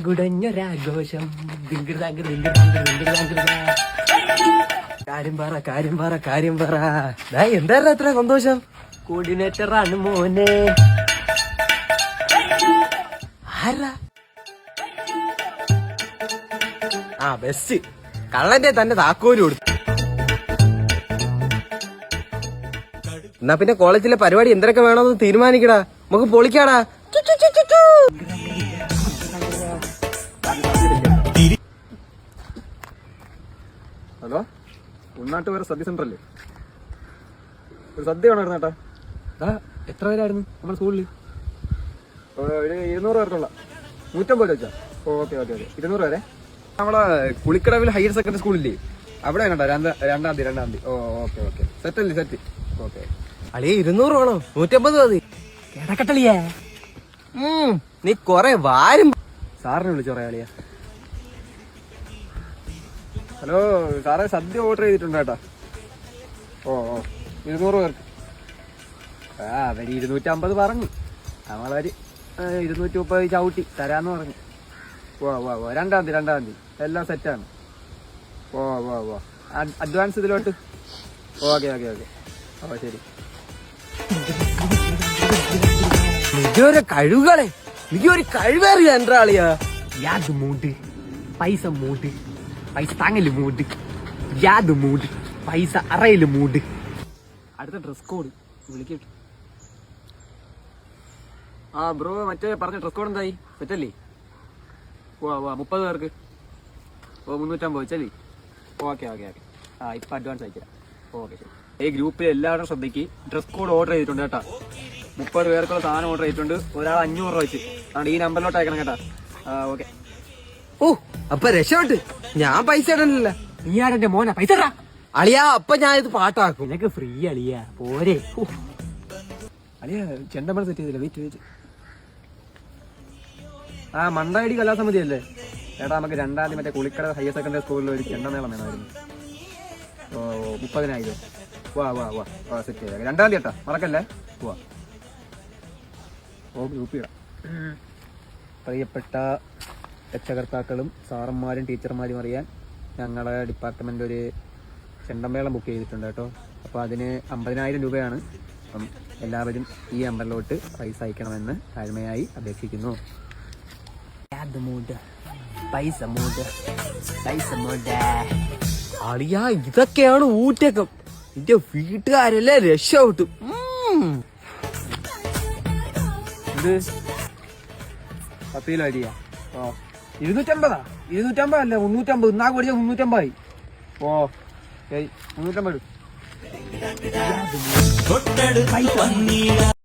കുടഞ്ഞൊരാഘോഷം കാര്യം പറ എന്തായിരുന്നു അത്ര സന്തോഷം? കോർഡിനേറ്ററാണ് മോനെ. ആരാ? ആ ബെസ്റ്റ്. കള്ളന്റെ തന്നെ താക്കോല് കൊടുത്തു. എന്നാ പിന്നെ കോളേജിലെ പരിപാടി എന്തൊക്കെ വേണമെന്ന് തീരുമാനിക്കടാ, നമുക്ക് പൊളിക്കാടാ. ഹലോ, ഉണ്ണാട്ടുപേരെ സദ്യ സെന്റർ അല്ലേ? ഒരു സദ്യ വേണമായിരുന്നു ചേട്ടാ. എത്ര പേരായിരുന്നു നമ്മുടെ സ്കൂളിൽ? ഒരു 200 പേർക്കുള്ള 150 വെച്ചാ. ഓക്കെ 200 പേരെ. നമ്മളെ കുളിക്കടവിൽ ഹയർ സെക്കൻഡറി സ്കൂളില്ലേ, അവിടെ കേട്ടോ. 2-ാം തീയതി. Okay set. ഓക്കെ അളിയ 200 വേണോ? 150 മതി. കിടക്കട്ടളിയേ, നീ കൊറേ വാരും. സാറിനെ വിളിച്ചു പറയാ അളിയ. ഹലോ സാറേ, സദ്യ ഓർഡർ ചെയ്തിട്ടുണ്ട് കേട്ടാ. 200 പേർക്ക്. അവര് 250 പറഞ്ഞു. നമ്മളവര് 230 ചവിട്ടി തരാന്ന് പറഞ്ഞു. 2-ാം തീയതി എല്ലാം സെറ്റാണ്. അഡ്വാൻസ് ഇതിലോട്ട്. ഓക്കെ ശരി. നിജൊരു കഴിവുകളെ, നിജൊരു കഴിവേറിയ എന്താളിയാ. യാത് മൂഡ് പൈസ മൂഡ്, പൈസ താങ്ങല് മൂഡ്, യാത് മൂഡ് പൈസ അറയില് മൂഡ്. അടുത്ത ഡ്രസ് കോഡ് വിളിക്കട്ടെ. ബ്രോ, മറ്റേ പറഞ്ഞ ഡ്രസ് കോഡ് എന്തായി? സെറ്റല്ലേ? 30 പേർക്ക് 350 വെച്ചല്ലേ? ഓക്കെ ഇപ്പൊ അഡ്വാൻസ് അയക്കാം. ഓക്കെ ശരി. ഈ ഗ്രൂപ്പിൽ എല്ലാവരും ശ്രദ്ധിക്ക്, ഡ്രസ് കോഡ് ഓർഡർ ചെയ്തിട്ടുണ്ട് കേട്ടാ. 30 പേർക്കുള്ള സാധനം ഓർഡർ ചെയ്തിട്ടുണ്ട്. ഒരാൾ 500 രൂപ വെച്ച്. അതുകൊണ്ട് ഈ നമ്പറിലോട്ട് അയക്കണം കേട്ടാ. ഓക്കെ. അപ്പൊ രക്ഷപ്പെട്ട്. ഞാൻ പൈസ ഇടണില്ല. നീ ആരെന്റെ മോനെ പൈസ ഇടാ അളിയാ. അപ്പൊ ഞാൻ ഇത് പാട്ടാക്കും. നിനക്ക് ഫ്രീ അളിയാ, പോരെ. അളിയ ചെണ്ടമേള സെറ്റ് ചെയ്തില്ല. വെയിറ്റ്. മണ്ടായിടി കലാസമിതി അല്ലേ ചേട്ടാ? നമുക്ക് 2-ാം തീയതി മറ്റേ കുളിക്കട ഹയർ സെക്കൻഡറി സ്കൂളിൽ ഒരു ചെണ്ടമേളം വേണമായിരുന്നു. 30,000. സെറ്റ് ചെയ്യാം. 2-ാം തീയതി കേട്ടാ, മറക്കല്ലേ. ഗ്രൂപ്പിടാം. പ്രിയപ്പെട്ട രക്ഷകർത്താക്കളും സാറന്മാരും ടീച്ചർമാരും അറിയാൻ, ഞങ്ങളെ ഡിപ്പാർട്ട്മെന്റ് ഒരു ചെണ്ടമേളം ബുക്ക് ചെയ്തിട്ടുണ്ട് കേട്ടോ. അപ്പോൾ അതിന് 50,000 രൂപയാണ്. അപ്പം എല്ലാവരും ഈ നമ്പറിലോട്ട് പൈസ അയക്കണമെന്ന് താഴ്മയായി അപേക്ഷിക്കുന്നു. അളിയാ, ഇതൊക്കെയാണ് ഊറ്റക്കം. എന്റെ വീട്ടുകാരെല്ലാം രക്ഷപ്പെട്ടു. ഇത് 10 കിലോ അരിയാ. 250 അല്ല 350. ഇന്നാ കൂടിയ 350 ആയി. 350.